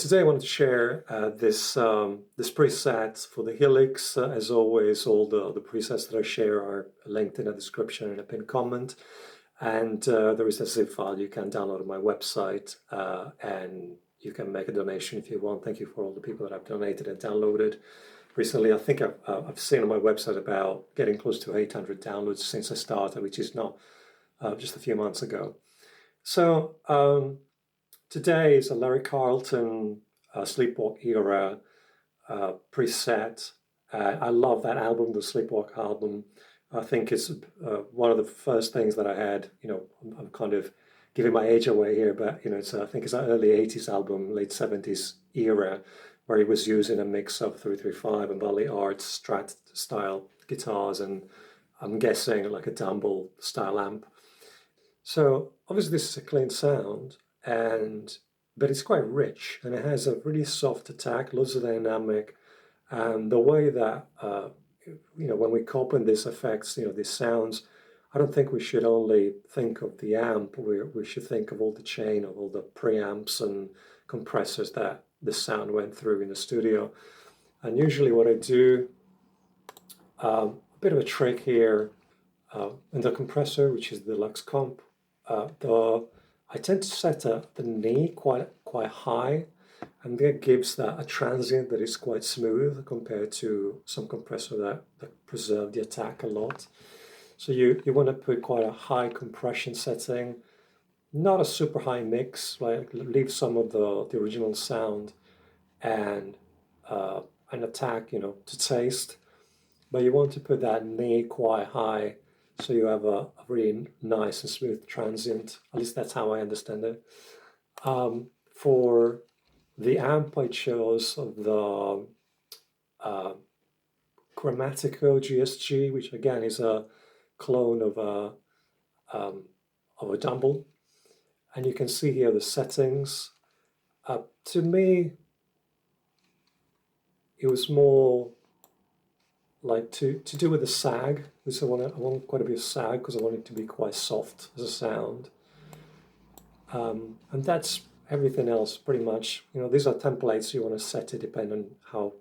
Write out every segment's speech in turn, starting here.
today I wanted to share this preset for the Helix. As always, all the presets that I share are linked in the description and a pinned comment. And there is a zip file you can download on my website, and you can make a donation if you want. Thank you for all the people that have donated and downloaded. Recently, I think I've seen on my website about getting close to 800 downloads since I started, which is not just a few months ago. So today is a Larry Carlton Sleepwalk era preset. I love that album, the Sleepwalk album. I think it's one of the first things that I had. I'm kind of giving my age away here, but I think it's an early 80s album, late 70s era, where he was using a mix of 335 and Valley Arts Strat style guitars, and I'm guessing like a Dumble style amp. So obviously this is a clean sound, but it's quite rich, and it has a really soft attack, lots of dynamic, and the way that when we copen these effects, these sounds, I don't think we should only think of the amp. We should think of all the chain of all the preamps and compressors that the sound went through in the studio. And usually what I do, a bit of a trick here, in the compressor, which is the Lux Comp, I tend to set the knee quite high, and that gives that a transient that is quite smooth compared to some compressor that preserve the attack a lot. So you want to put quite a high compression setting, not a super high mix, like leave some of the original sound and an attack, to taste. But you want to put that knee quite high, so you have a really nice and smooth transient. At least that's how I understand it. For the amp I chose of the Chromatico GSG, which again is a clone of a Dumble, and you can see here the settings. To me, it was more like to do with the sag, because I want quite a bit of sag, because I want it to be quite soft as a sound. And that's everything else pretty much. These are templates. You want to set it depending on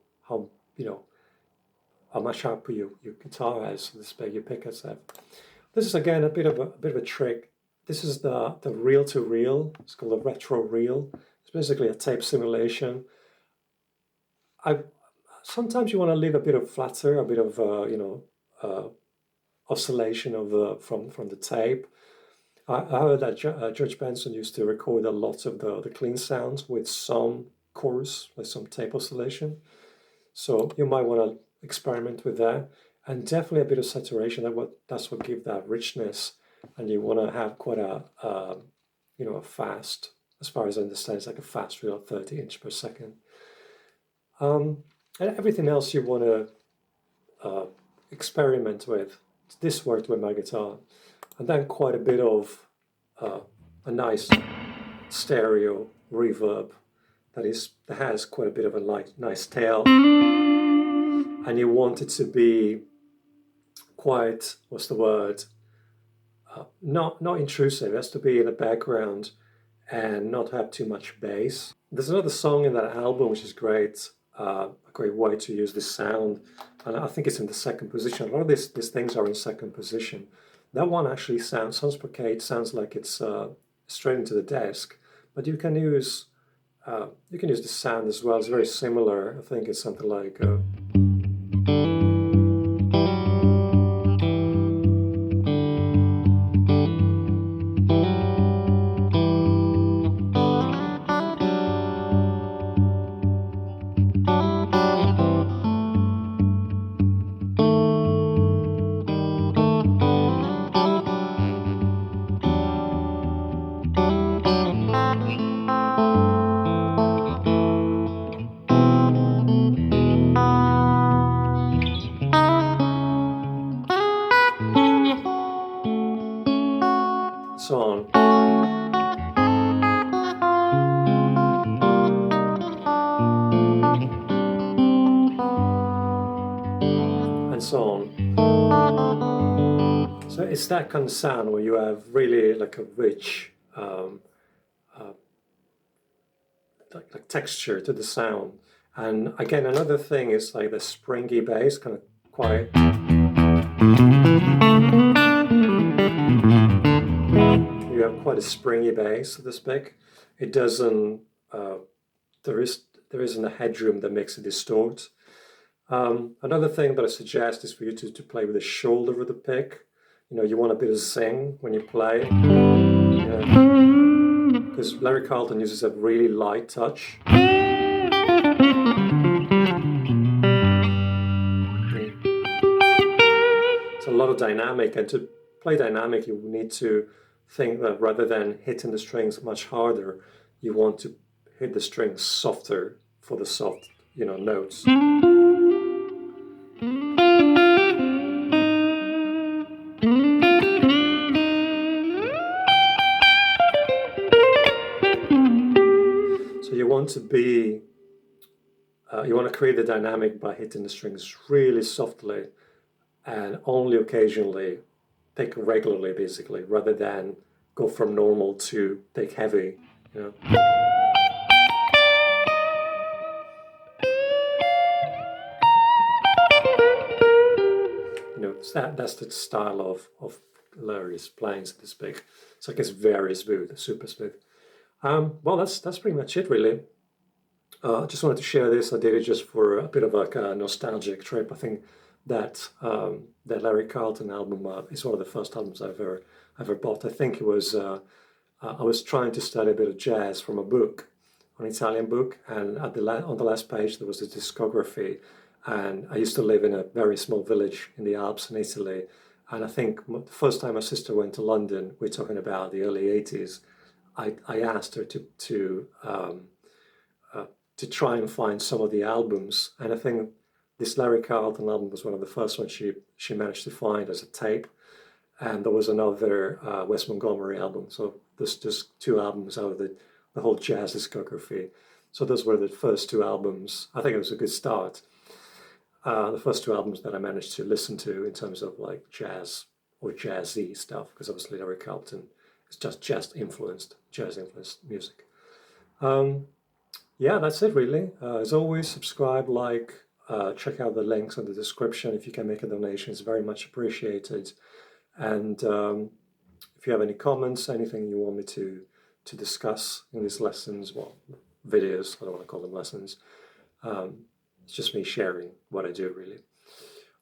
how much output your guitar has, the spec your pickers have. This is again a bit of a trick. This is the reel to reel. It's called a retro reel. It's basically a tape simulation. Sometimes you want to leave a bit of flatter, a bit of oscillation from the tape. I heard that George Benson used to record a lot of the clean sounds with some chorus, like some tape oscillation. So you might want to experiment with that, and definitely a bit of saturation. That's what gives that richness. And you want to have quite a fast, as far as I understand, it's like a fast reel, 30 inch per second. And everything else you want to experiment with. This worked with my guitar. And then quite a bit of a nice stereo reverb that has quite a bit of a nice tail. And you want it to be quite, what's the word? Not intrusive. It has to be in the background and not have too much bass. There's another song in that album which is great. A great way to use this sound, and I think it's in the second position. A lot of these things are in second position. That one actually sounds sounds like it's straight into the desk, but you can use the sound as well. It's very similar. I think it's something like. So on. And so on. So it's that kind of sound where you have really like a rich like texture to the sound. And again, another thing is like the springy bass, kind of quite. You have quite a springy bass, so to speak. It doesn't. There isn't a headroom that makes it distort. Another thing that I suggest is for you to play with the shoulder of the pick. You want a bit of zing when you play. Because Larry Carlton uses a really light touch. It's a lot of dynamic, and to play dynamic, you need to think that rather than hitting the strings much harder, you want to hit the strings softer for the soft, notes. So you want to create the dynamic by hitting the strings really softly and only occasionally pick regularly, basically, rather than go from normal to pick heavy. That's the style of Larry's playing, so to speak. So it gets very smooth, super smooth. Well, that's pretty much it, really. I just wanted to share this. I did it just for a bit of a nostalgic trip. I think that that Larry Carlton album is one of the first albums I've ever bought. I think it was I was trying to study a bit of jazz from a book, an Italian book, and on the last page there was a discography. And I used to live in a very small village in the Alps in Italy. And I think the first time my sister went to London, we're talking about the early 80s, I asked her to try and find some of the albums. And I think this Larry Carlton album was one of the first ones she managed to find as a tape. And there was another Wes Montgomery album. So there's just two albums out of the whole jazz discography. So those were the first two albums. I think it was a good start. The first two albums that I managed to listen to in terms of like jazz or jazzy stuff, because obviously Larry Carlton is just jazz influenced music. Yeah, that's it really. As always, subscribe, like, check out the links in the description. If you can make a donation, it's very much appreciated. And if you have any comments, anything you want me to discuss in these lessons, well, videos, I don't want to call them lessons. It's just me sharing what I do, really.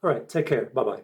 All right, take care. Bye-bye.